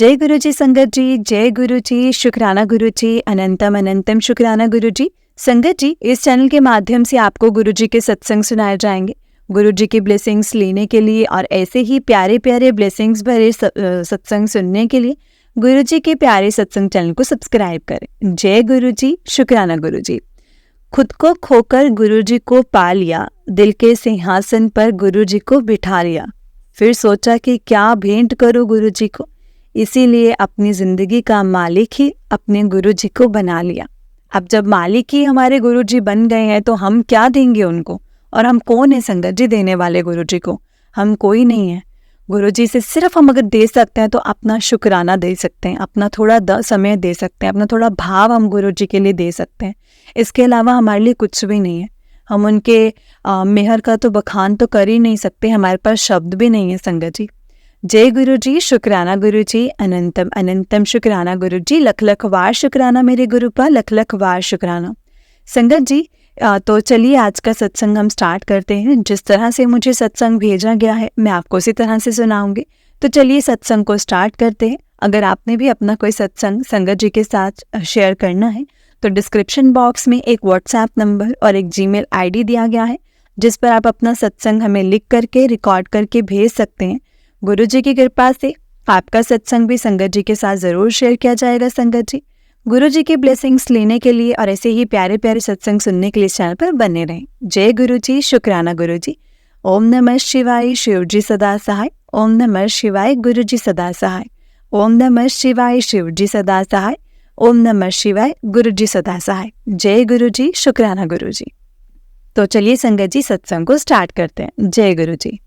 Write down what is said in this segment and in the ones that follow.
जय गुरु जी संगत जी, जय गुरु जी, शुक्राना गुरु जी, अनंतम अनंतम शुक्राना गुरु जी। संगत जी, इस चैनल के माध्यम से आपको गुरु जी के सत्संग सुनाए जाएंगे। गुरु जी की ब्लेसिंग्स लेने के लिए और ऐसे ही प्यारे प्यारे ब्लेसिंग्स भरे सत्संग सुनने के लिए गुरु जी के प्यारे सत्संग चैनल को सब्सक्राइब करें। जय गुरु जी, शुक्राना गुरु जी। खुद को खोकर गुरु जी को पा लिया, दिल के सिंहासन पर गुरु जी को बिठा लिया। फिर सोचा कि क्या भेंट करूं गुरु जी को, इसीलिए अपनी जिंदगी का मालिक ही अपने गुरु जी को बना लिया। अब जब मालिक ही हमारे गुरु जी बन गए हैं तो हम क्या देंगे उनको, और हम कौन है संगत जी देने वाले गुरु जी को? हम कोई नहीं है। गुरु जी से सिर्फ हम अगर दे सकते हैं तो अपना शुक्राना दे सकते हैं, अपना थोड़ा समय दे सकते हैं, अपना थोड़ा भाव हम गुरु जी के लिए दे सकते हैं। इसके अलावा हमारे लिए कुछ भी नहीं है। हम उनके मेहर का तो बखान तो कर ही नहीं सकते, हमारे पास शब्द भी नहीं है संगत जी। जय गुरु जी, शुक्राना गुरु जी, अनंतम अनंतम शुक्राना गुरु जी। लख लख वार शुक्राना मेरे गुरु का, लख लख वार शुक्राना। संगत जी, तो चलिए आज का सत्संग हम स्टार्ट करते हैं। जिस तरह से मुझे सत्संग भेजा गया है मैं आपको उसी तरह से सुनाऊंगी। तो चलिए सत्संग को स्टार्ट करते हैं। अगर आपने भी अपना कोई सत्संग संगत जी के साथ शेयर करना है तो डिस्क्रिप्शन बॉक्स में एक व्हाट्सएप नंबर और एक जीमेल आईडी दिया गया है, जिस पर आप अपना सत्संग हमें लिख करके रिकॉर्ड करके भेज सकते हैं। गुरु जी की कृपा से आपका सत्संग भी संगत जी के साथ जरूर शेयर किया जाएगा। संगत जी, गुरु जी की ब्लेसिंग्स लेने के लिए और ऐसे ही प्यारे प्यारे सत्संग सुनने के लिए इस चैनल पर बने रहें। जय गुरु जी, शुक्राना गुरु जी। ओम नमः शिवाय, शिव जी सदा सहाय। ओम नमः शिवाय, गुरु जी सदा सहाय। ओम नमः शिवाय, शिव जी सदा सहाय। ओम नमः शिवाय, गुरु जी सदा सहाय। जय गुरु जी, शुक्राना गुरु जी। तो चलिए संगत जी सत्संग को स्टार्ट करते हैं। जय गुरु जी।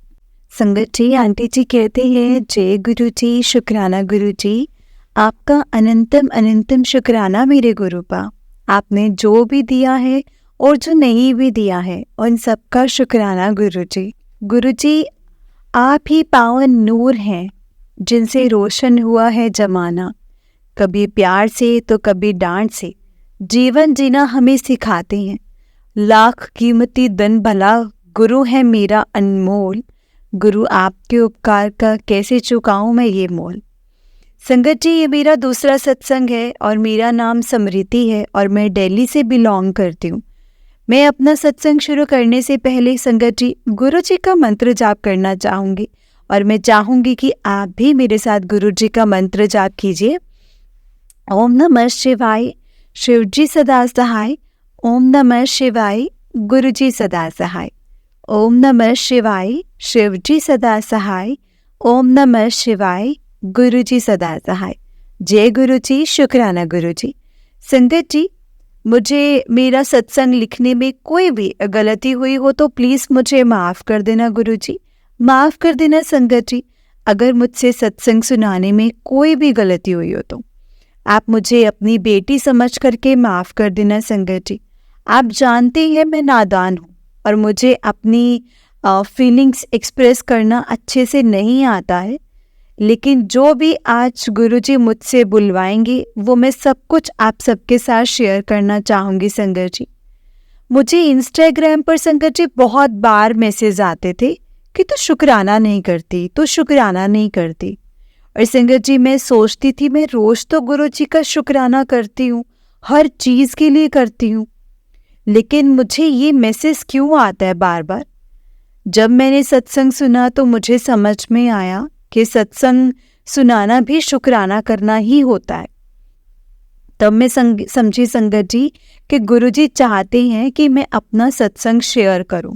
संगत जी, आंटी जी कहते हैं जय गुरु जी, शुक्राना गुरु जी। आपका अनंतम अनंतम शुक्राना मेरे गुरु पा। आपने जो भी दिया है और जो नहीं भी दिया है उन सबका शुक्राना गुरु जी। गुरु जी, आप ही पावन नूर हैं जिनसे रोशन हुआ है जमाना। कभी प्यार से तो कभी डांट से जीवन जीना हमें सिखाते हैं। लाख कीमती धन भला गुरु है मेरा अनमोल। गुरु आपके उपकार का कैसे चुकाऊं मैं ये मोल। संगत जी, ये मेरा दूसरा सत्संग है और मेरा नाम समृति है और मैं दिल्ली से बिलोंग करती हूँ। मैं अपना सत्संग शुरू करने से पहले संगत जी गुरु जी का मंत्र जाप करना चाहूँगी और मैं चाहूँगी कि आप भी मेरे साथ गुरु जी का मंत्र जाप कीजिए। ओम नमः शिवाय, शिव जी सदा सहाय। ओम नमः शिवाय, गुरु जी सदा सहाय। ओम नमः शिवाय, शिव जी सदा सहाय। ओम नमः शिवाय, गुरु जी सदा सहाय। जय गुरु जी, शुक्राना गुरु जी। संगत जी, मुझे मेरा सत्संग लिखने में कोई भी गलती हुई हो तो प्लीज़ मुझे माफ़ कर देना गुरु जी, माफ़ कर देना संगत जी। अगर मुझसे सत्संग सुनाने में कोई भी गलती हुई हो तो आप मुझे अपनी बेटी समझ करके माफ़ कर देना संगत जी। आप जानते हैं मैं नादान हूँ और मुझे अपनी फीलिंग्स एक्सप्रेस करना अच्छे से नहीं आता है, लेकिन जो भी आज गुरुजी मुझसे बुलवाएंगे वो मैं सब कुछ आप सबके साथ शेयर करना चाहूँगी संगत जी। मुझे इंस्टाग्राम पर संगत जी बहुत बार मैसेज आते थे कि तू शुक्राना नहीं करती, तू शुक्राना नहीं करती। और संगत जी, मैं सोचती थी मैं रोज़ तो गुरुजी का शुक्राना करती हूँ, हर चीज़ के लिए करती हूँ, लेकिन मुझे ये मैसेज क्यों आता है बार बार। जब मैंने सत्संग सुना तो मुझे समझ में आया कि सत्संग सुनाना भी शुक्राना करना ही होता है। तब मैं समझी संगत जी कि गुरुजी चाहते हैं कि मैं अपना सत्संग शेयर करूं।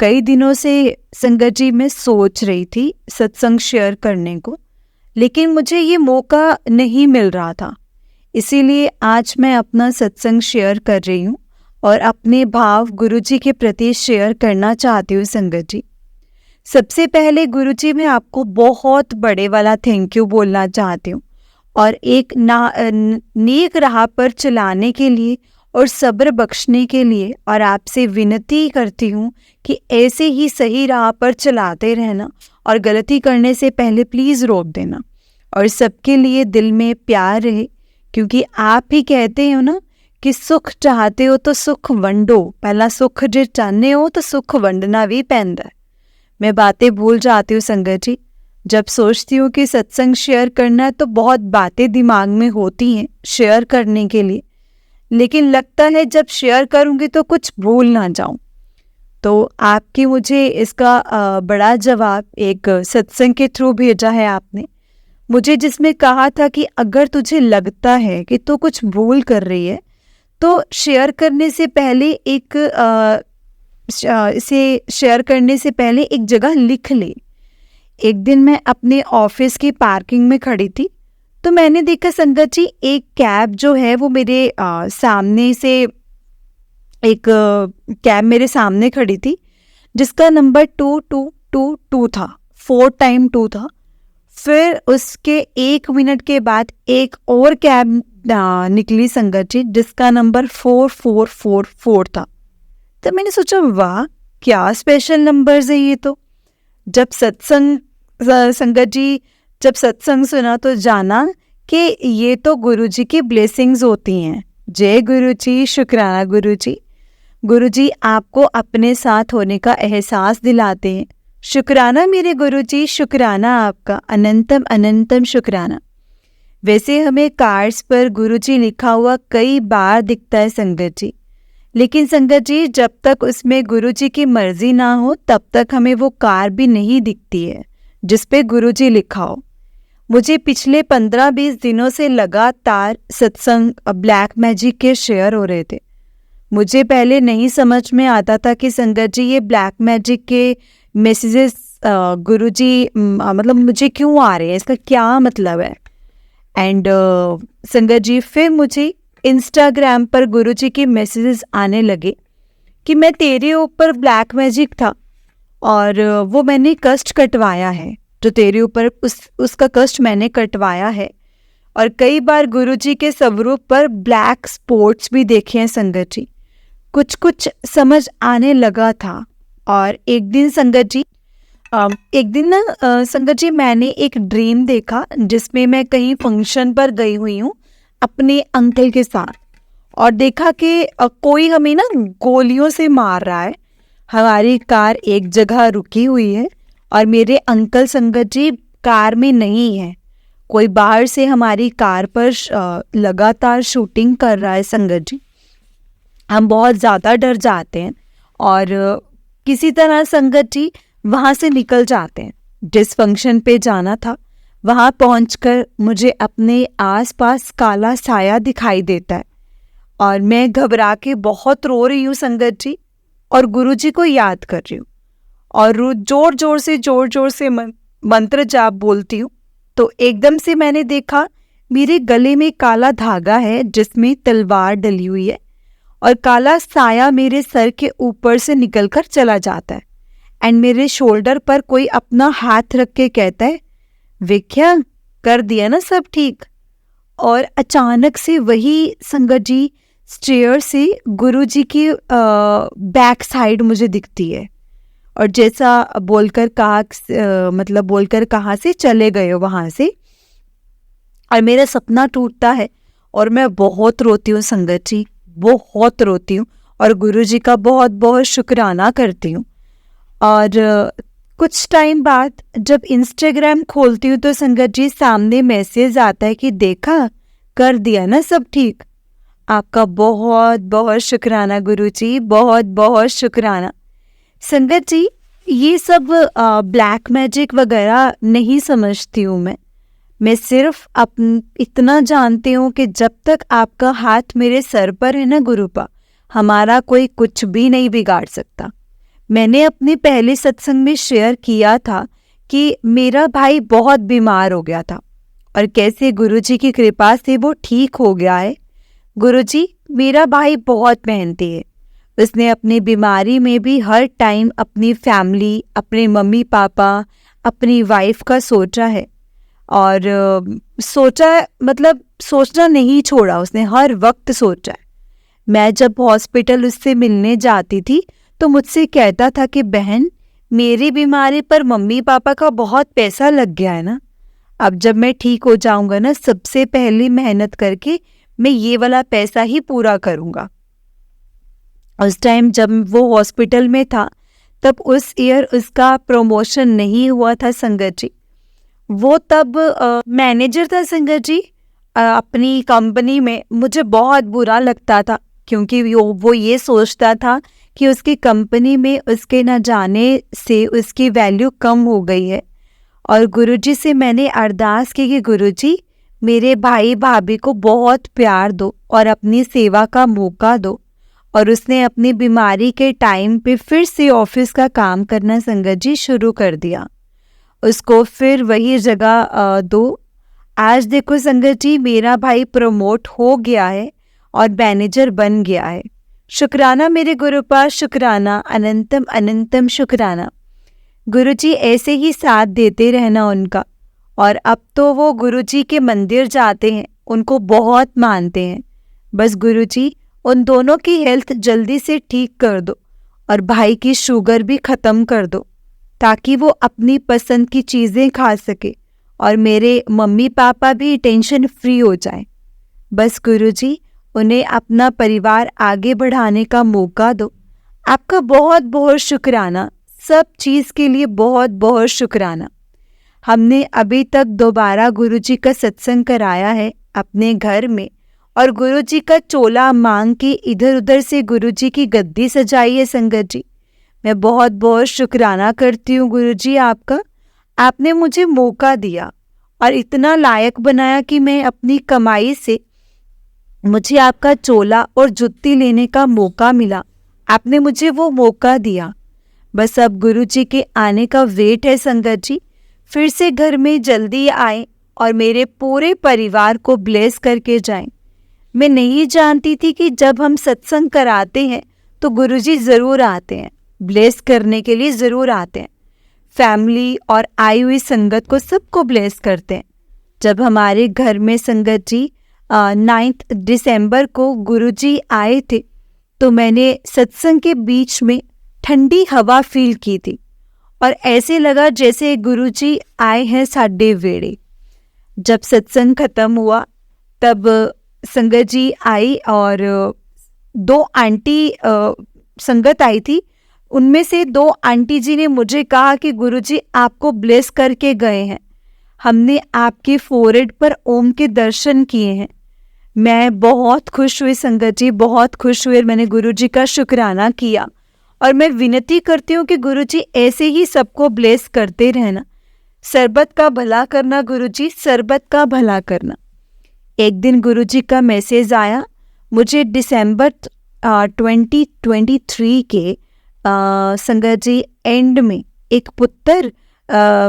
कई दिनों से संगत जी मैं सोच रही थी सत्संग शेयर करने को, लेकिन मुझे ये मौका नहीं मिल रहा था। इसीलिए आज मैं अपना सत्संग शेयर कर रही हूँ और अपने भाव गुरुजी के प्रति शेयर करना चाहती हूँ संगत जी। सबसे पहले गुरुजी, मैं आपको बहुत बड़े वाला थैंक यू बोलना चाहती हूँ और एक नेक राह पर चलाने के लिए और सब्र बख्शने के लिए, और आपसे विनती करती हूँ कि ऐसे ही सही राह पर चलाते रहना और गलती करने से पहले प्लीज़ रोक देना और सबके लिए दिल में प्यार रहे, क्योंकि आप ही कहते हो ना कि सुख चाहते हो तो सुख वंडो, पहला सुख जे चाहते हो तो सुख वंडना भी पैंदा है। मैं बातें भूल जाती हूँ संगत जी, जब सोचती हूँ कि सत्संग शेयर करना है तो बहुत बातें दिमाग में होती हैं शेयर करने के लिए, लेकिन लगता है जब शेयर करूँगी तो कुछ भूल ना जाऊँ। तो आपकी मुझे इसका बड़ा जवाब एक सत्संग के थ्रू भेजा है आपने मुझे, जिसमें कहा था कि अगर तुझे लगता है कि तू कुछ भूल कर रही है तो शेयर करने से पहले इसे शेयर करने से पहले एक जगह लिख ले। एक दिन मैं अपने ऑफिस की पार्किंग में खड़ी थी तो मैंने देखा संगत जी, एक कैब जो है वो मेरे सामने से एक कैब मेरे सामने खड़ी थी जिसका नंबर 2222 था, 4 टाइम 2 था। फिर उसके 1 मिनट के बाद एक और कैब निकली संगत जी जिसका नंबर 4444 था। तो मैंने सोचा वाह क्या स्पेशल नंबर्स है ये। तो जब संगत जी जब सत्संग सुना तो जाना कि ये तो गुरुजी की ब्लेसिंग्स होती हैं। जय गुरुजी, शुक्राना गुरुजी। गुरुजी आपको अपने साथ होने का एहसास दिलाते हैं। शुक्राना मेरे गुरुजी, शुक्राना आपका, अनंतम अनंतम शुक्राना। वैसे हमें कार्ड्स पर गुरुजी लिखा हुआ कई बार दिखता है संगत जी, लेकिन संगत जी जब तक उसमें गुरुजी की मर्जी ना हो तब तक हमें वो कार्ड भी नहीं दिखती है जिस पे गुरुजी लिखा हो। मुझे पिछले 15-20 दिनों से लगातार सत्संग ब्लैक मैजिक के शेयर हो रहे थे। मुझे पहले नहीं समझ में आता था कि संगत जी ये ब्लैक मैजिक के मैसेजेस गुरुजी मतलब मुझे क्यों आ रहे हैं, इसका क्या मतलब है। एंड संगत जी फिर मुझे इंस्टाग्राम पर गुरुजी के मैसेजेस आने लगे कि मैं तेरे ऊपर ब्लैक मैजिक था और वो मैंने कष्ट कटवाया है, जो तेरे ऊपर उसका कष्ट मैंने कटवाया है। और कई बार गुरुजी के स्वरूप पर ब्लैक स्पॉट्स भी देखे हैं संगत जी। कुछ कुछ समझ आने लगा था। और एक दिन संगत जी मैंने एक ड्रीम देखा जिसमें मैं कहीं फंक्शन पर गई हुई हूँ अपने अंकल के साथ, और देखा कि कोई हमें ना गोलियों से मार रहा है। हमारी कार एक जगह रुकी हुई है और मेरे अंकल संगत जी कार में नहीं है। कोई बाहर से हमारी कार पर लगातार शूटिंग कर रहा है संगत जी। हम बहुत ज़्यादा डर जाते हैं और किसी तरह संगत जी वहाँ से निकल जाते हैं। जिस फंक्शन पे जाना था वहाँ पहुंचकर मुझे अपने आसपास काला साया दिखाई देता है और मैं घबरा के बहुत रो रही हूँ संगत जी, और गुरुजी को याद कर रही हूँ और जोर जोर से मंत्र जाप बोलती हूँ। तो एकदम से मैंने देखा मेरे गले में काला धागा है जिसमें तलवार डली हुई है और काला साया मेरे सर के ऊपर से निकलकर चला जाता है। एंड मेरे शोल्डर पर कोई अपना हाथ रख के कहता है, विख्या कर दिया ना सब ठीक। और अचानक से वही संगत जी स्टेयर से गुरुजी की बैक साइड मुझे दिखती है और जैसा बोलकर कहा से चले गए वहाँ से। और मेरा सपना टूटता है और मैं बहुत रोती हूँ संगत जी, बहुत रोती हूँ और गुरुजी का बहुत बहुत शुक्राना करती हूँ। और कुछ टाइम बाद जब इंस्टाग्राम खोलती हूँ तो संगत जी सामने मैसेज आता है कि देखा कर दिया ना सब ठीक। आपका बहुत बहुत शुक्राना गुरुजी, बहुत बहुत शुक्राना। संगत जी ये सब ब्लैक मैजिक वगैरह नहीं समझती हूँ मैं सिर्फ इतना जानती हूँ कि जब तक आपका हाथ मेरे सर पर है ना गुरुपा, हमारा कोई कुछ भी नहीं बिगाड़ सकता। मैंने अपने पहले सत्संग में शेयर किया था कि मेरा भाई बहुत बीमार हो गया था और कैसे गुरुजी की कृपा से वो ठीक हो गया है। गुरुजी मेरा भाई बहुत मेहनती है, उसने अपनी बीमारी में भी हर टाइम अपनी फैमिली, अपने मम्मी पापा, अपनी वाइफ का सोचा है और सोचना नहीं छोड़ा, उसने हर वक्त सोचा है। मैं जब हॉस्पिटल उससे मिलने जाती थी तो मुझसे कहता था कि बहन मेरी बीमारी पर मम्मी पापा का बहुत पैसा लग गया है ना, अब जब मैं ठीक हो जाऊंगा ना सबसे पहले मेहनत करके मैं ये वाला पैसा ही पूरा करूंगा। उस टाइम जब वो हॉस्पिटल में था तब उस ईयर उसका प्रमोशन नहीं हुआ था संगत जी, वो तब मैनेजर था संगत जी अपनी कंपनी में। मुझे बहुत बुरा लगता था क्योंकि वो ये सोचता था कि उसकी कंपनी में उसके न जाने से उसकी वैल्यू कम हो गई है। और गुरुजी से मैंने अरदास की कि गुरुजी मेरे भाई भाभी को बहुत प्यार दो और अपनी सेवा का मौका दो। और उसने अपनी बीमारी के टाइम पे फिर से ऑफिस का काम करना संगत जी शुरू कर दिया। उसको फिर वही जगह दो। आज देखो संगत जी मेरा भाई प्रमोट हो गया है और मैनेजर बन गया है। शुक्राना मेरे गुरुपाद, शुक्राना, अनंतम अनंतम शुक्राना। गुरुजी ऐसे ही साथ देते रहना उनका। और अब तो वो गुरुजी के मंदिर जाते हैं, उनको बहुत मानते हैं। बस गुरुजी उन दोनों की हेल्थ जल्दी से ठीक कर दो और भाई की शुगर भी ख़त्म कर दो ताकि वो अपनी पसंद की चीज़ें खा सके और मेरे मम्मी पापा भी टेंशन फ्री हो जाए। बस गुरुजी उन्हें अपना परिवार आगे बढ़ाने का मौका दो। आपका बहुत बहुत शुक्राना, सब चीज़ के लिए बहुत बहुत शुक्राना। हमने अभी तक दोबारा गुरुजी का सत्संग कराया है अपने घर में और गुरुजी का चोला मांग के इधर उधर से गुरुजी की गद्दी सजाई है संगत जी। मैं बहुत बहुत शुक्राना करती हूँ गुरुजी आपका। आपने मुझे मौका दिया और इतना लायक बनाया कि मैं अपनी कमाई से मुझे आपका चोला और जुत्ती लेने का मौका मिला। आपने मुझे वो मौका दिया। बस अब गुरुजी के आने का वेट है संगत जी। फिर से घर में जल्दी आए और मेरे पूरे परिवार को ब्लेस करके जाएं। मैं नहीं जानती थी कि जब हम सत्संग कराते हैं तो गुरुजी ज़रूर आते हैं, ब्लेस करने के लिए ज़रूर आते हैं। फैमिली और आई हुई संगत को सबको ब्लेस करते हैं। जब हमारे घर में संगत जी 9 दिसंबर को गुरुजी आए थे तो मैंने सत्संग के बीच में ठंडी हवा फील की थी और ऐसे लगा जैसे गुरुजी आए हैं साडे वेड़े। जब सत्संग खत्म हुआ तब संगत जी आई और 2 आंटी संगत आई थी। उनमें से 2 आंटी जी ने मुझे कहा कि गुरुजी आपको ब्लेस करके गए हैं, हमने आपके फोरहेड पर ओम के दर्शन किए हैं। मैं बहुत खुश हुई संगत जी, बहुत खुश हुई। मैंने गुरुजी का शुक्राना किया और मैं विनती करती हूँ कि गुरुजी ऐसे ही सबको ब्लेस करते रहना। सरबत का भला करना गुरुजी, सरबत का भला करना। एक दिन गुरुजी का मैसेज आया मुझे दिसंबर 2023 के संगत जी एंड में, एक पुत्र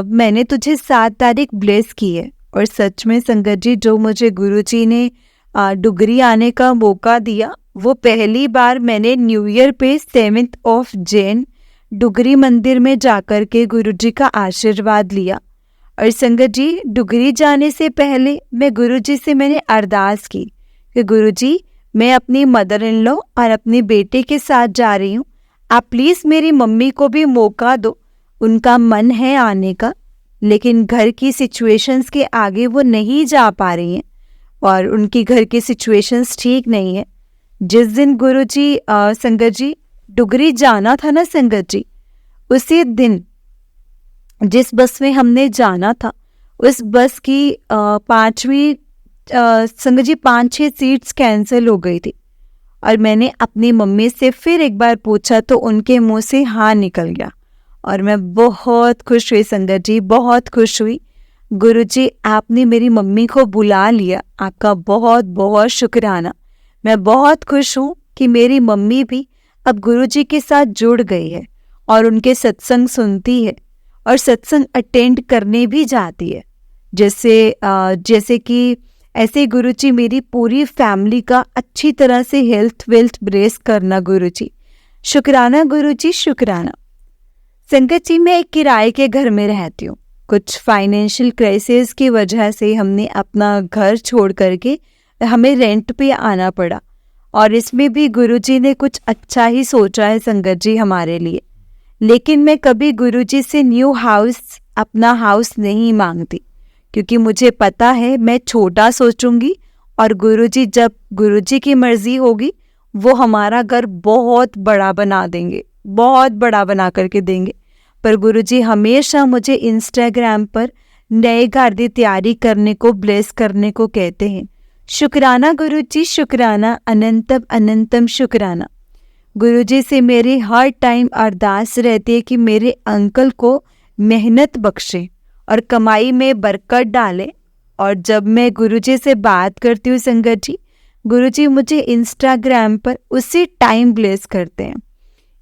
मैंने तुझे 7 तारीख ब्लेस की है। और सच में संगत जी जो मुझे गुरुजी ने डुगरी आने का मौका दिया वो पहली बार मैंने न्यू ईयर पे 7 जैन डुगरी मंदिर में जाकर के गुरुजी का आशीर्वाद लिया। और संगत जी डुगरी जाने से पहले मैं गुरुजी से मैंने अरदास की कि गुरुजी मैं अपनी मदर इन लॉ और अपने बेटे के साथ जा रही हूँ, आप प्लीज़ मेरी मम्मी को भी मौका दो। उनका मन है आने का लेकिन घर की सिचुएशंस के आगे वो नहीं जा पा रही हैं और उनकी घर की सिचुएशंस ठीक नहीं है। जिस दिन गुरुजी संगत जी डुगरी जाना था ना संगत जी, उसी दिन जिस बस में हमने जाना था उस बस की 5वीं संगत जी 5-6 सीट्स कैंसिल हो गई थी। और मैंने अपनी मम्मी से फिर एक बार पूछा तो उनके मुंह से हाँ निकल गया और मैं बहुत खुश हुई संगत जी, बहुत खुश हुई। गुरुजी आपने मेरी मम्मी को बुला लिया, आपका बहुत बहुत शुक्राना। मैं बहुत खुश हूँ कि मेरी मम्मी भी अब गुरुजी के साथ जुड़ गई है और उनके सत्संग सुनती है और सत्संग अटेंड करने भी जाती है। जैसे कि ऐसे गुरुजी मेरी पूरी फैमिली का अच्छी तरह से हेल्थ वेल्थ ब्रेस करना गुरुजी। शुक्राना गुरुजी, शुक्राना। संगत जी मैं एक किराए के घर में रहती हूँ। कुछ फाइनेंशियल क्राइसिस की वजह से हमने अपना घर छोड़ करके हमें रेंट पे आना पड़ा और इसमें भी गुरुजी ने कुछ अच्छा ही सोचा है संगत जी हमारे लिए। लेकिन मैं कभी गुरुजी से न्यू हाउस, अपना हाउस नहीं मांगती क्योंकि मुझे पता है मैं छोटा सोचूंगी और गुरुजी जब गुरुजी की मर्जी होगी वो हमारा घर बहुत बड़ा बना देंगे, बहुत बड़ा बना करके देंगे। पर गुरुजी हमेशा मुझे इंस्टाग्राम पर नए घर की तैयारी करने को, ब्लेस करने को कहते हैं। शुक्राना गुरु जी, शुक्राना, अनंतम अनंतम शुक्राना। गुरु जी से मेरी हर टाइम अरदास रहती है कि मेरे अंकल को मेहनत बख्शे और कमाई में बरकत डाले। और जब मैं गुरुजी से बात करती हूँ संगत जी, गुरुजी मुझे इंस्टाग्राम पर उसी टाइम ब्लेस करते हैं,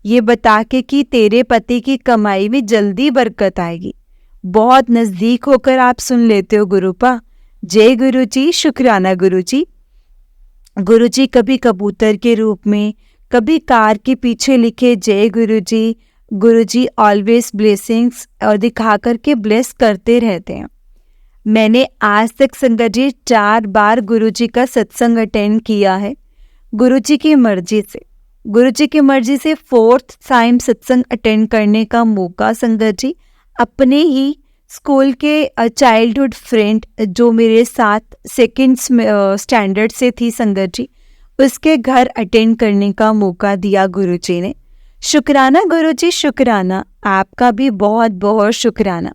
ये बता के कि तेरे पति की कमाई में जल्दी बरकत आएगी। बहुत नज़दीक होकर आप सुन लेते हो गुरुपा। जय गुरुजी, शुक्राना गुरुजी। गुरुजी कभी कबूतर के रूप में, कभी कार के पीछे लिखे जय गुरुजी, गुरुजी ऑलवेज ब्लेसिंग्स और दिखा करके ब्लेस करते रहते हैं। मैंने आज तक संगत जी 4 बार गुरुजी का सत्संग अटेंड किया है, गुरुजी की मर्जी से। गुरुजी की मर्जी से 4th टाइम सत्संग अटेंड करने का मौका संगत जी अपने ही स्कूल के चाइल्डहुड फ्रेंड जो मेरे साथ 2nd स्टैंडर्ड से थी संगत जी, उसके घर अटेंड करने का मौका दिया गुरुजी ने। शुक्राना गुरुजी, शुक्राना, आपका भी बहुत बहुत शुक्राना।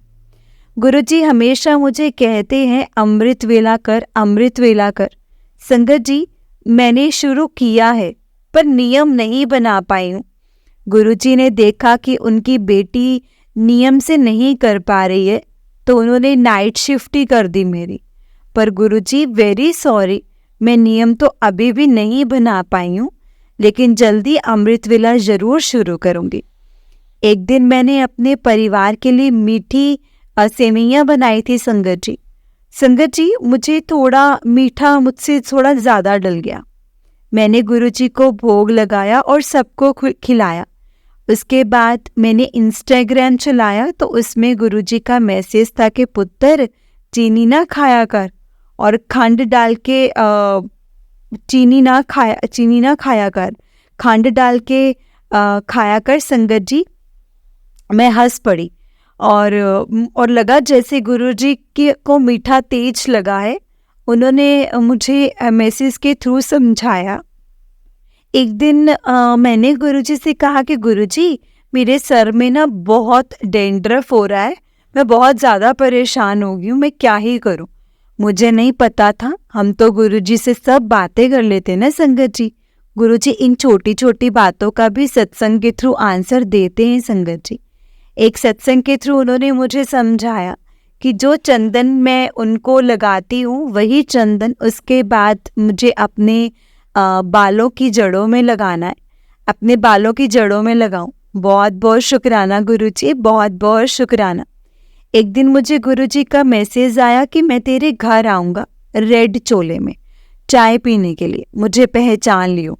गुरुजी हमेशा मुझे कहते हैं अमृत वेला कर, अमृत वेला कर। संगत जी मैंने शुरू किया है पर नियम नहीं बना पाई हूँ। गुरुजी ने देखा कि उनकी बेटी नियम से नहीं कर पा रही है तो उन्होंने नाइट शिफ्ट ही कर दी मेरी। पर गुरुजी वेरी सॉरी, मैं नियम तो अभी भी नहीं बना पाई हूँ, लेकिन जल्दी अमृत वेला ज़रूर शुरू करूँगी। एक दिन मैंने अपने परिवार के लिए मीठी सेवइयाँ बनाई थी संगत जी। संगत जी मुझे थोड़ा मीठा मुझसे थोड़ा ज़्यादा डल गया। मैंने गुरुजी को भोग लगाया और सबको खिलाया। उसके बाद मैंने इंस्टाग्राम चलाया तो उसमें गुरुजी का मैसेज था कि पुत्र चीनी ना खाया कर और खंड डाल के चीनी ना खाया कर, खंड डाल के खाया कर। संगत जी मैं हंस पड़ी और लगा जैसे गुरुजी को मीठा तेज लगा है। उन्होंने मुझे मैसेज के थ्रू समझाया। एक दिन मैंने गुरुजी से कहा कि गुरुजी मेरे सर में ना बहुत डेंड्रफ हो रहा है, मैं बहुत ज़्यादा परेशान हो गई हूँ, मैं क्या ही करूँ। मुझे नहीं पता था, हम तो गुरुजी से सब बातें कर लेते ना संगत जी। गुरुजी इन छोटी छोटी बातों का भी सत्संग के थ्रू आंसर देते हैं संगत जी। एक सत्संग के थ्रू उन्होंने मुझे समझाया कि जो चंदन मैं उनको लगाती हूँ वही चंदन उसके बाद मुझे अपने बालों की जड़ों में लगाना है, अपने बालों की जड़ों में लगाऊं। बहुत बहुत शुक्राना गुरुजी, बहुत बहुत शुक्राना। एक दिन मुझे गुरुजी का मैसेज आया कि मैं तेरे घर आऊँगा रेड चोले में चाय पीने के लिए, मुझे पहचान लियो।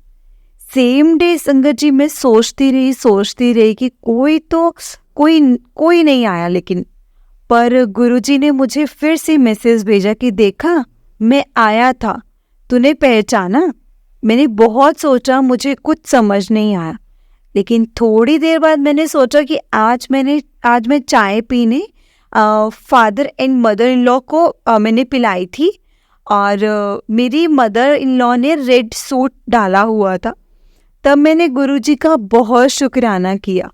सेम डे संगत जी मैं सोचती रही कि कोई नहीं आया, लेकिन पर गुरुजी ने मुझे फिर से मैसेज भेजा कि देखा मैं आया था, तूने पहचाना। मैंने बहुत सोचा, मुझे कुछ समझ नहीं आया, लेकिन थोड़ी देर बाद मैंने सोचा कि आज मैं चाय पीने father and mother in law को मैंने पिलाई थी और मेरी मदर इन लॉ ने रेड सूट डाला हुआ था। तब मैंने गुरुजी का बहुत शुक्राना किया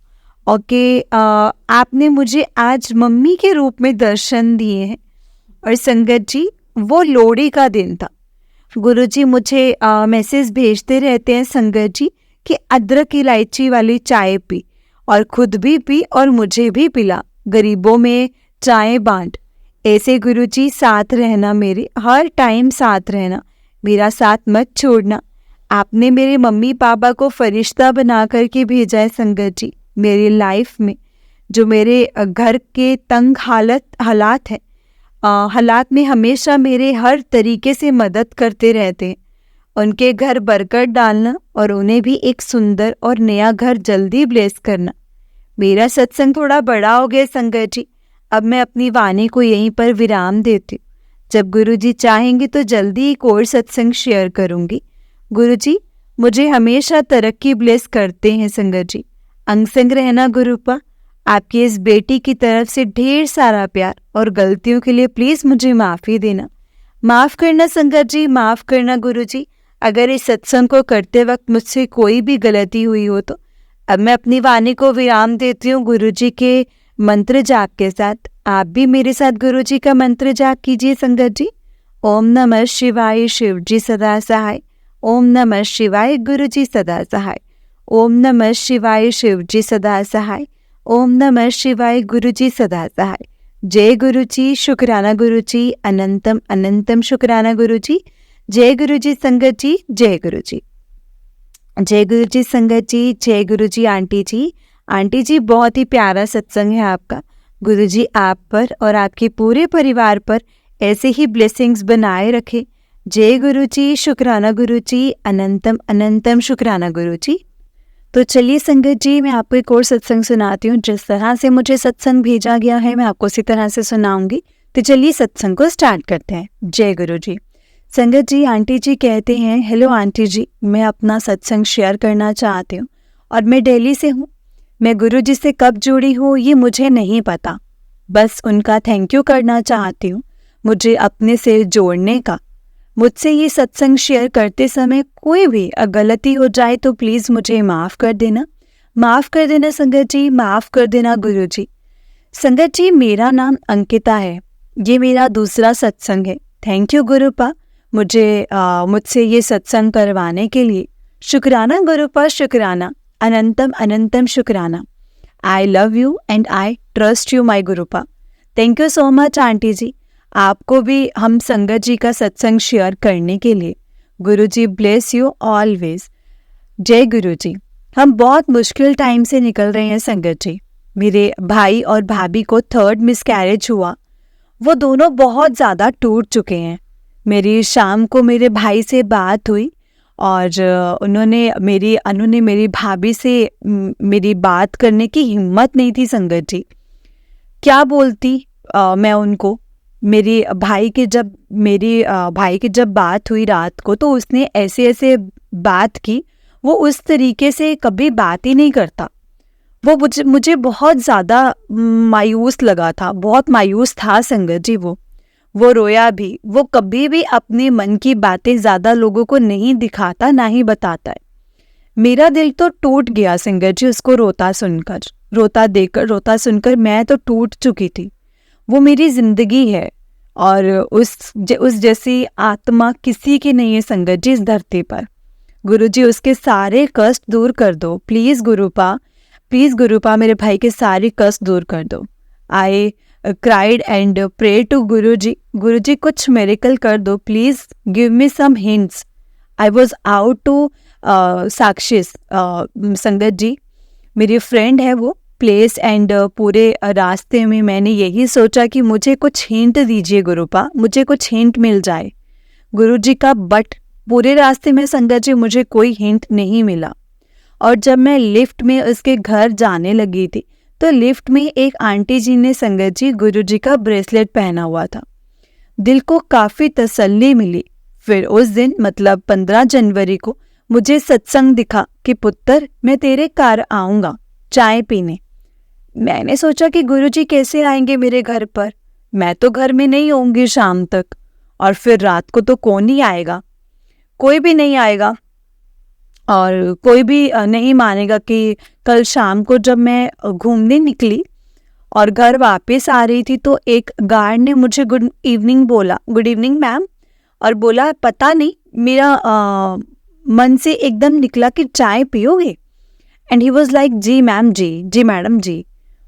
और कि आपने मुझे आज मम्मी के रूप में दर्शन दिए हैं। और संगत जी वो लोहड़ी का दिन था। गुरुजी मुझे मैसेज भेजते रहते हैं संगत जी कि अदरक इलायची वाली चाय पी, और खुद भी पी और मुझे भी पिला, गरीबों में चाय बांट। ऐसे गुरुजी साथ रहना, मेरे हर टाइम साथ रहना, मेरा साथ मत छोड़ना। आपने मेरे मम्मी पापा को फरिश्ता बना करके भेजा है संगत जी मेरी लाइफ में। जो मेरे घर के तंग हालात हैं, हालात में हमेशा मेरे हर तरीके से मदद करते रहते हैं। उनके घर बरकत डालना और उन्हें भी एक सुंदर और नया घर जल्दी ब्लेस करना। मेरा सत्संग थोड़ा बड़ा हो गया संगत जी, अब मैं अपनी वाणी को यहीं पर विराम देती हूँ। जब गुरुजी चाहेंगे तो जल्दी एक और सत्संग शेयर करूँगी। गुरुजी मुझे हमेशा तरक्की ब्लेस करते हैं संगत जी। अंग संग रहना गुरुपा। आपकी इस बेटी की तरफ से ढेर सारा प्यार और गलतियों के लिए प्लीज़ मुझे माफ़ी देना। माफ़ करना संगत जी, माफ़ करना गुरुजी। अगर इस सत्संग को करते वक्त मुझसे कोई भी गलती हुई हो तो अब मैं अपनी वाणी को विराम देती हूँ गुरुजी के मंत्र जाप के साथ। आप भी मेरे साथ गुरु जी का मंत्र जाप कीजिए संगत जी। ओम नमः शिवाय, शिव जी सदा सहाय। ओम नमः शिवाय, गुरु जी सदा सहाय। ओम नमः शिवाय, शिव जी सदा सहाय। ओम नमः शिवाय, गुरु जी सदा सहाय। जय गुरु जी, शुक्राना गुरु जी, अनंतम अनंतम शुक्राना गुरु जी। जय गुरु जी संगत जी, जय गुरु जी। जय गुरु जी संगत जी, जय गुरु जी आंटी जी। आंटी जी बहुत ही प्यारा सत्संग है आपका। गुरु जी आप पर और आपके पूरे परिवार पर ऐसे ही ब्लेसिंग्स बनाए रखे। जय गुरु जी, शुक्राना गुरु जी, अनंतम अनंतम शुक्राना गुरु जी। तो चलिए संगत जी, मैं आपको एक और सत्संग सुनाती हूँ। जिस तरह से मुझे सत्संग भेजा गया है मैं आपको उसी तरह से सुनाऊंगी। तो चलिए सत्संग को स्टार्ट करते हैं। जय गुरु जी। संगत जी, आंटी जी कहते हैं, हेलो आंटी जी, मैं अपना सत्संग शेयर करना चाहती हूँ और मैं दिल्ली से हूँ। मैं गुरु जी से कब जुड़ी हूँ ये मुझे नहीं पता, बस उनका थैंक यू करना चाहती हूँ मुझे अपने से जोड़ने का। मुझसे ये सत्संग शेयर करते समय कोई भी गलती हो जाए तो प्लीज़ मुझे माफ़ कर देना। माफ़ कर देना संगत जी, माफ़ कर देना गुरु जी। संगत जी, मेरा नाम अंकिता है। ये मेरा दूसरा सत्संग है। थैंक यू गुरुपा, मुझसे ये सत्संग करवाने के लिए। शुक्राना गुरुपा, शुक्राना, अनंतम अनंतम शुक्राना। I love you and I trust you my Gurupa. Thank you so much aunty ji, आपको भी हम संगत जी का सत्संग शेयर करने के लिए। गुरु जी ब्लेस यू ऑलवेज। जय गुरु जी। हम बहुत मुश्किल टाइम से निकल रहे हैं संगत जी। मेरे भाई और भाभी को 3rd मिसकैरेज हुआ। वो दोनों बहुत ज़्यादा टूट चुके हैं। मेरी शाम को मेरे भाई से बात हुई और उन्होंने मेरी भाभी से मेरी बात करने की हिम्मत नहीं थी संगत जी। क्या बोलती मैं उनको। मेरी भाई की जब बात हुई रात को तो उसने ऐसे बात की। वो उस तरीके से कभी बात ही नहीं करता। वो मुझे बहुत ज़्यादा मायूस लगा था, बहुत मायूस था संगत जी। वो रोया भी। वो कभी भी अपने मन की बातें ज़्यादा लोगों को नहीं दिखाता, ना ही बताता है। मेरा दिल तो टूट गया संगत जी उसको रोता सुनकर मैं तो टूट चुकी थी। वो मेरी जिंदगी है और उस जैसी आत्मा किसी की नहीं है संगत जी इस धरती पर। गुरुजी उसके सारे कष्ट दूर कर दो प्लीज़ गुरुपा, मेरे भाई के सारे कष्ट दूर कर दो। I cried and pray to Guruji कुछ मिरेकल कर दो please, give me some hints. I was out to साक्षिस संगत जी, मेरी फ्रेंड है वो प्लेस एंड पूरे रास्ते में मैंने यही सोचा कि मुझे कुछ हिंट दीजिए गुरुपा, मुझे कुछ हिंट मिल जाए गुरुजी का। बट पूरे रास्ते में संगत जी मुझे कोई हिंट नहीं मिला। और जब मैं लिफ्ट में उसके घर जाने लगी थी तो लिफ्ट में एक आंटी जी ने संगत जी गुरुजी का ब्रेसलेट पहना हुआ था। दिल को काफ़ी तसल्ली मिली। फिर उस दिन मतलब 15 जनवरी को मुझे सत्संग दिखा कि पुत्र मैं तेरे घर आऊँगा चाय पीने। मैंने सोचा कि गुरुजी कैसे आएंगे मेरे घर पर, मैं तो घर में नहीं होंगी शाम तक, और फिर रात को तो कौन ही आएगा, कोई भी नहीं आएगा और कोई भी नहीं मानेगा कि कल शाम को जब मैं घूमने निकली और घर वापस आ रही थी तो एक गार्ड ने मुझे गुड इवनिंग मैम, और बोला पता नहीं मेरा मन से एकदम निकला कि चाय पियोगे। And he was like ji ma'am ji madam ji.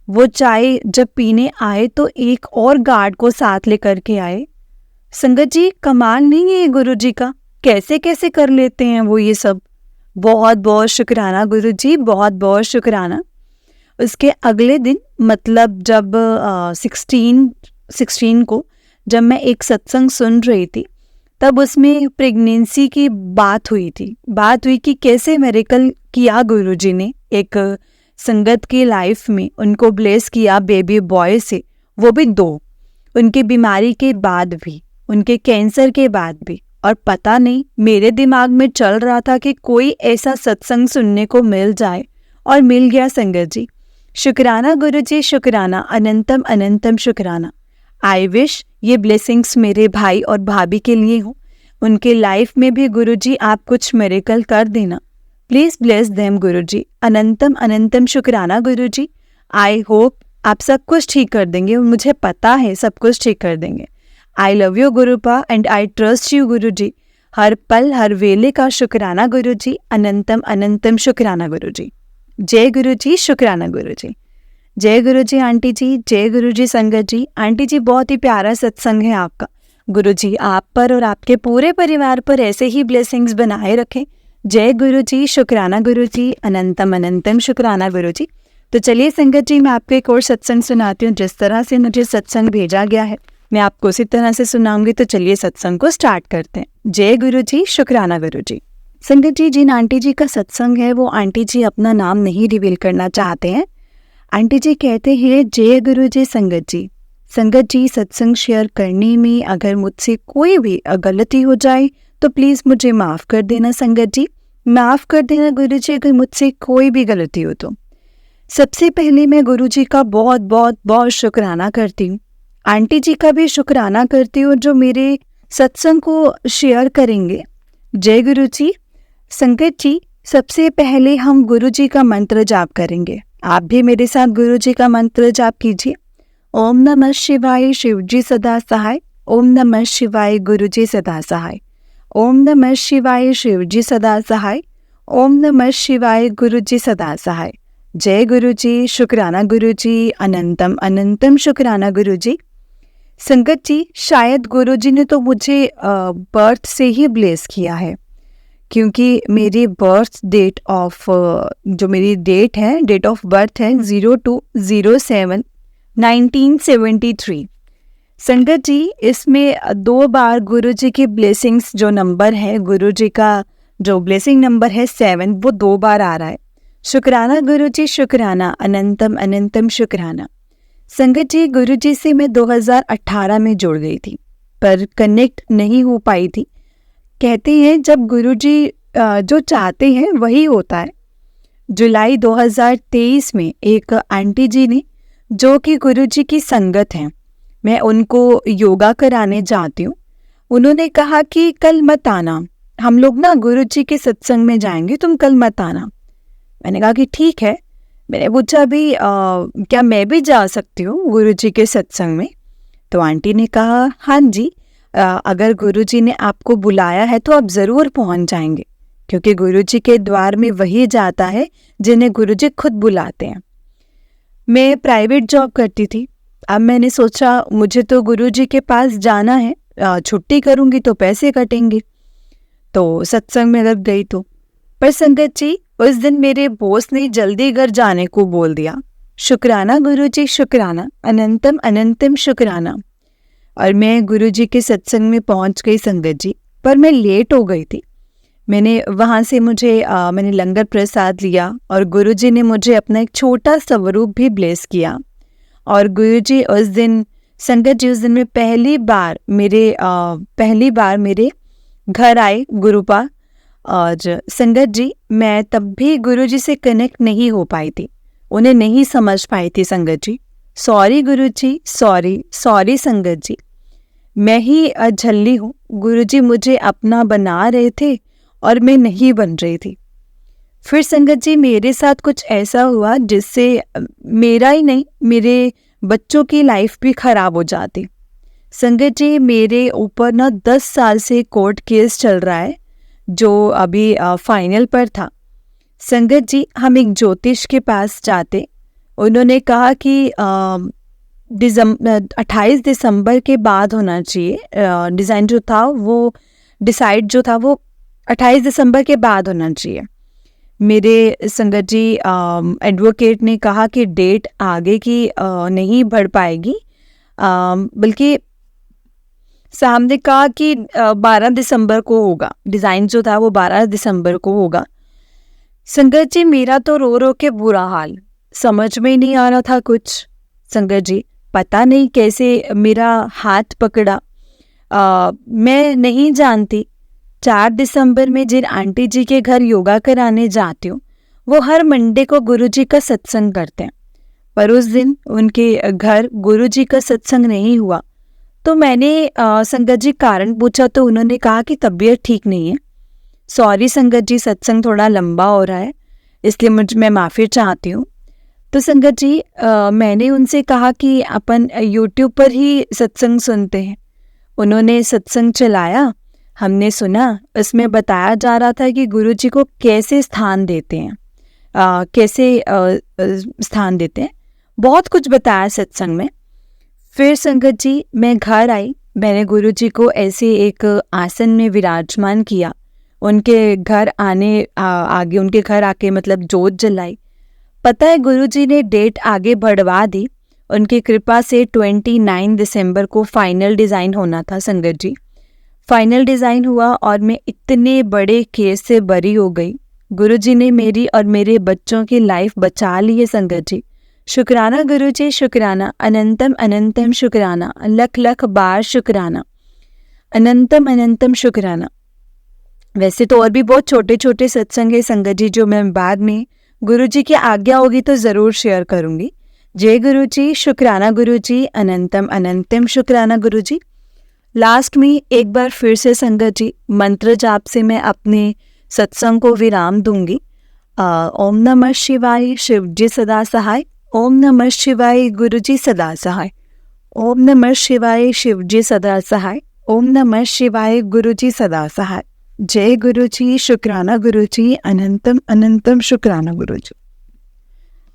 वो चाय जब पीने आए तो एक और गार्ड को साथ लेकर के आए। संगत जी कमाल नहीं है गुरुजी का, कैसे कैसे कर लेते हैं वो ये सब। बहुत बहुत शुक्राना गुरुजी, बहुत बहुत शुक्राना। उसके अगले दिन मतलब जब 16 को जब मैं एक सत्संग सुन रही थी तब उसमें प्रेगनेंसी की बात हुई कि कैसे मिरेकल किया गुरुजी ने एक संगत की लाइफ में, उनको ब्लेस किया बेबी बॉय से, वो भी 2, उनकी बीमारी के बाद भी, उनके कैंसर के बाद भी। और पता नहीं मेरे दिमाग में चल रहा था कि कोई ऐसा सत्संग सुनने को मिल जाए, और मिल गया संगत जी। शुक्राना गुरुजी, शुक्राना, अनंतम अनंतम शुक्राना। आई विश ये ब्लेसिंग्स मेरे भाई और भाभी के लिए हो, उनके लाइफ में भी गुरुजी आप कुछ मिरेकल कर देना। प्लीज़ ब्लेस देम गुरुजी, अनंतम अनंतम शुक्राना गुरुजी। आई होप आप सब कुछ ठीक कर देंगे, मुझे पता है सब कुछ ठीक कर देंगे। I love you Gurupa and I trust you Guruji. हर पल हर वेले का शुक्राना गुरुजी, अनंतम अनंतम शुक्राना गुरुजी। जय गुरुजी, शुक्राना गुरुजी। जय गुरुजी आंटी जी, जय गुरुजी संगत जी। आंटी जी बहुत ही प्यारा सत्संग है आपका। गुरुजी आप पर और आपके पूरे परिवार पर ऐसे ही ब्लेसिंग्स बनाए रखें। जय गुरुजी, शुक्राना गुरुजी, अनंतम अनंतम शुक्राना गुरुजी। तो चलिए संगत जी, मैं आपको एक और सत्संग सुनाती हूँ। जिस तरह से मुझे सत्संग भेजा गया है मैं आपको उसी तरह से सुनाऊंगी। तो चलिए सत्संग को स्टार्ट करते हैं। जय गुरुजी, शुक्राना गुरुजी। संगत जी, जिन आंटी जी का सत्संग है वो आंटी जी अपना नाम नहीं रिवील करना चाहते हैं। आंटी जी कहते हैं, जय गुरुजी संगत जी। संगत जी, सत्संग शेयर करने में अगर मुझसे कोई भी गलती हो जाए तो प्लीज़ मुझे माफ़ कर देना संगत जी, माफ़ कर देना गुरुजी अगर मुझसे कोई भी गलती हो तो। सबसे पहले मैं गुरुजी का बहुत बहुत बहुत शुक्राना करती हूँ। आंटी जी का भी शुक्राना करती हूँ जो मेरे सत्संग को शेयर करेंगे। जय गुरुजी। संगत जी, सबसे पहले हम गुरुजी का मंत्र जाप करेंगे। आप भी मेरे साथ गुरुजी का मंत्र जाप कीजिए। ओम नमः शिवाय, शिवजी सदा सहाय। ओम नमः शिवाय, गुरुजी सदा सहाय। ओम नमः शिवाय, शिवजी सदा सहाय। ओम नमः शिवाय, गुरुजी सदा सहाय। जय गुरुजी, शुक्राना गुरुजी, अनंतम अनंतम शुक्राना गुरुजी। संगत जी, शायद गुरुजी ने तो मुझे बर्थ से ही ब्लेस किया है, क्योंकि मेरी बर्थ डेट ऑफ जो मेरी डेट है, डेट ऑफ बर्थ है 02/07/1973। संगत जी, इसमें 2 बार गुरुजी की ब्लेसिंग्स जो नंबर है, गुरुजी का जो ब्लेसिंग नंबर है 7, वो 2 बार आ रहा है। शुक्राना गुरुजी, शुक्राना, अनंतम अनंतम शुक्राना। संगत जी, गुरुजी से मैं 2018 में जुड़ गई थी पर कनेक्ट नहीं हो पाई थी। कहते हैं जब गुरुजी जो चाहते हैं वही होता है। जुलाई 2023 में एक आंटी जी ने, जो कि गुरुजी की संगत हैं, मैं उनको योगा कराने जाती हूँ, उन्होंने कहा कि कल मत आना, हम लोग ना गुरुजी के सत्संग में जाएंगे, तुम कल मत आना। मैंने कहा कि ठीक है। मैंने पूछा अभी क्या मैं भी जा सकती हूँ गुरुजी के सत्संग में? तो आंटी ने कहा हाँ जी, अगर गुरुजी ने आपको बुलाया है तो आप ज़रूर पहुँच जाएंगे, क्योंकि गुरुजी के द्वार में वही जाता है जिन्हें गुरुजी खुद बुलाते हैं। मैं प्राइवेट जॉब करती थी। अब मैंने सोचा मुझे तो गुरुजी के पास जाना है, छुट्टी करूँगी तो पैसे कटेंगे, तो सत्संग में लग गई। तो पर संगत जी, उस दिन मेरे बॉस ने जल्दी घर जाने को बोल दिया। शुक्राना गुरुजी, शुक्राना, अनंतम अनंतम शुक्राना। और मैं गुरुजी के सत्संग में पहुंच गई संगत जी, पर मैं लेट हो गई थी। मैंने वहाँ से मैंने लंगर प्रसाद लिया और गुरुजी ने मुझे अपना एक छोटा स्वरूप भी ब्लेस किया। और गुरुजी उस दिन, संगत जी, उस दिन में पहली बार मेरे घर आए गुरुपा। और संगत जी, मैं तब भी गुरुजी से कनेक्ट नहीं हो पाई थी, उन्हें नहीं समझ पाई थी संगत जी। सॉरी गुरुजी, सॉरी संगत जी, मैं ही झल्ली हूँ। गुरुजी मुझे अपना बना रहे थे और मैं नहीं बन रही थी। फिर संगत जी, मेरे साथ कुछ ऐसा हुआ जिससे मेरा ही नहीं, मेरे बच्चों की लाइफ भी खराब हो जाती। संगत जी, मेरे ऊपर ना 10 साल से कोर्ट केस चल रहा है, जो अभी फाइनल पर था। संगत जी, हम एक ज्योतिष के पास जाते, उन्होंने कहा कि 28 दिसंबर के बाद होना चाहिए। डिज़ाइन जो था वो, डिसाइड जो था वो 28 दिसंबर के बाद होना चाहिए। मेरे संगत जी, एडवोकेट ने कहा कि डेट आगे की नहीं बढ़ पाएगी, बल्कि सामने कहा कि 12 दिसंबर को होगा। डिज़ाइन जो था वो 12 दिसंबर को होगा। संगत जी, मेरा तो रो रो के बुरा हाल, समझ में नहीं आ रहा था कुछ। संगत जी, पता नहीं कैसे मेरा हाथ पकड़ा, मैं नहीं जानती। 4 दिसंबर में जिन आंटी जी के घर योगा कराने जाती हूँ, वो हर मंडे को गुरुजी का सत्संग करते हैं, पर उस दिन उनके घर गुरुजी का सत्संग नहीं हुआ। तो मैंने संगत जी कारण पूछा तो उन्होंने कहा कि तबीयत ठीक नहीं है। सॉरी संगत जी, सत्संग थोड़ा लंबा हो रहा है, इसलिए मैं माफ़ी चाहती हूँ। तो संगत जी मैंने उनसे कहा कि अपन यूट्यूब पर ही सत्संग सुनते हैं। उन्होंने सत्संग चलाया, हमने सुना। उसमें बताया जा रहा था कि गुरुजी को कैसे स्थान देते हैं, स्थान देते हैं। बहुत कुछ बताया सत्संग में। फिर संगत जी मैं घर आई, मैंने गुरुजी को ऐसे एक आसन में विराजमान किया। उनके घर आगे उनके घर आके मतलब जोत जलाई। पता है गुरुजी ने डेट आगे बढ़वा दी। उनकी कृपा से 29 दिसंबर को फाइनल डिज़ाइन होना था संगत जी। फाइनल डिज़ाइन हुआ और मैं इतने बड़े केस से बरी हो गई। गुरुजी ने मेरी और मेरे बच्चों की लाइफ बचा ली है संगत जी। शुक्राना गुरुजी, शुक्राना, अनंतम अनंतम शुक्राना, लख लख बार शुक्राना, अनंतम अनंतम शुक्राना। वैसे तो और भी बहुत छोटे छोटे सत्संग है संगत जी, जो मैं बाद में गुरुजी की आज्ञा होगी तो ज़रूर शेयर करूँगी। जय गुरुजी, शुक्राना गुरुजी, अनंतम अनंतम शुक्राना गुरुजी। लास्ट में एक बार फिर से संगत जी मंत्र जाप से मैं अपने सत्संग को विराम दूंगी। ओम नमः शिवाय, शिव जी सदा सहाय। ओम नमः शिवाय, गुरुजी सदा सहाय। ओम नमः शिवाय, शिव जी सदा सहाय। ओम नमः शिवाय, गुरुजी सदा सहाय। जय गुरुजी, शुक्राना गुरुजी, अनंतम अनंतम शुक्राना गुरुजी।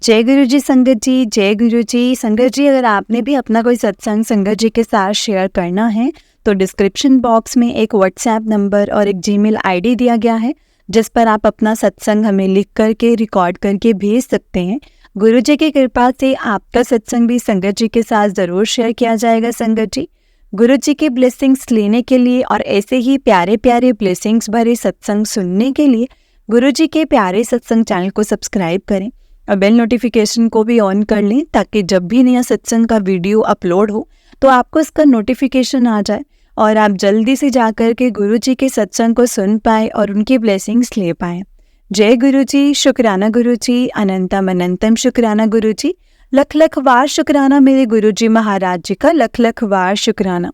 जय गुरुजी संगत जी, जय गुरुजी संगत जी। अगर आपने भी अपना कोई सत्संग संगत जी के साथ शेयर करना है तो डिस्क्रिप्शन बॉक्स में एक व्हाट्सएप नंबर और एक जीमेल आईडी दिया गया है, जिस पर आप अपना सत्संग हमें लिख करके रिकॉर्ड करके भेज सकते हैं। गुरुजी की कृपा से आपका सत्संग भी संगत जी के साथ ज़रूर शेयर किया जाएगा संगत जी। गुरुजी की ब्लेसिंग्स लेने के लिए और ऐसे ही प्यारे प्यारे ब्लेसिंग्स भरे सत्संग सुनने के लिए गुरुजी के प्यारे सत्संग चैनल को सब्सक्राइब करें और बेल नोटिफिकेशन को भी ऑन कर लें, ताकि जब भी नया सत्संग का वीडियो अपलोड हो तो आपको इसका नोटिफिकेशन आ जाए और आप जल्दी से जाकर के गुरुजी के सत्संग को सुन पाए और उनकी ब्लेसिंग्स ले पाएँ। जय गुरुजी, शुक्राना गुरुजी, अनंतम अनंतम शुक्राना गुरुजी। लख लख वार शुक्राना मेरे गुरुजी महाराज जी का, लख लख वार शुक्राना।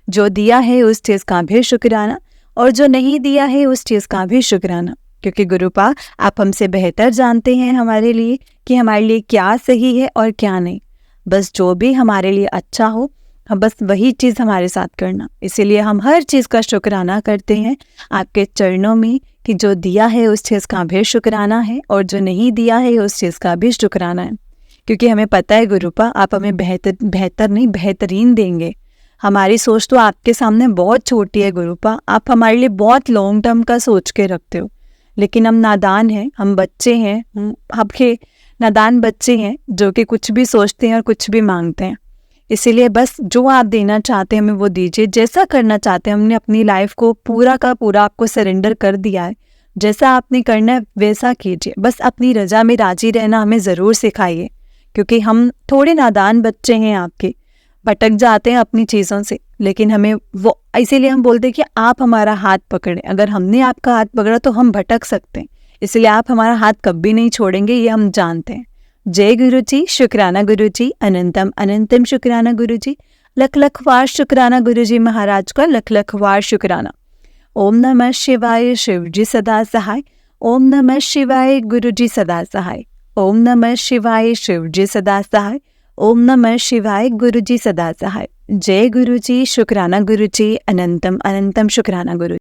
जो दिया है उस चीज़ का भी शुक्राना और जो नहीं दिया है उस चीज़ का भी शुक्राना, क्योंकि गुरुपा आप हमसे बेहतर जानते हैं हमारे लिए कि हमारे लिए क्या सही है और क्या नहीं। बस जो भी हमारे लिए अच्छा हो, हम बस वही चीज़ हमारे साथ करना। इसीलिए हम हर चीज़ का शुक्राना करते हैं आपके चरणों में कि जो दिया है उस चीज़ का भी शुक्राना है और जो नहीं दिया है उस चीज़ का भी शुक्राना है। क्योंकि हमें पता है गुरुपा आप हमें बेहतर नहीं बेहतरीन देंगे। हमारी सोच तो आपके सामने बहुत छोटी है गुरुपा, आप हमारे लिए बहुत लॉन्ग टर्म का सोच के रखते हो, लेकिन हम नादान हैं, हम बच्चे हैं, हम आपके नादान बच्चे हैं जो कि कुछ भी सोचते हैं और कुछ भी मांगते हैं। इसीलिए बस जो आप देना चाहते हैं हमें वो दीजिए। जैसा करना चाहते हैं, हमने अपनी लाइफ को पूरा का पूरा आपको सरेंडर कर दिया है। जैसा आपने करना है वैसा कीजिए, बस अपनी रजा में राजी रहना हमें ज़रूर सिखाइए, क्योंकि हम थोड़े नादान बच्चे हैं आपके, भटक जाते हैं अपनी चीज़ों से। लेकिन हमें वो इसीलिए हम बोलते हैं कि आप हमारा हाथ पकड़ें। अगर हमने आपका हाथ पकड़ा तो हम भटक सकते हैं, इसलिए आप हमारा हाथ कभी नहीं छोड़ेंगे, ये हम जानते हैं। जय गुरुजी, शुक्राना गुरुजी, अनंतम अनंतम शुक्राना गुरुजी। लख लख वार शुक्राना गुरुजी महाराज का, लख लख वार शुक्राना। ओम नमः शिवाय, शिव जी सदा सहाय। ओम नमः शिवाय, गुरुजी सदा सहाय। ओम नमः शिवाय, शिव जी सदा सहाय। ओम नमः शिवाय, गुरुजी सदा सहाय। जय गुरुजी, शुक्राना गुरुजी, अनंतम अनंतम शुक्राना गुरुजी।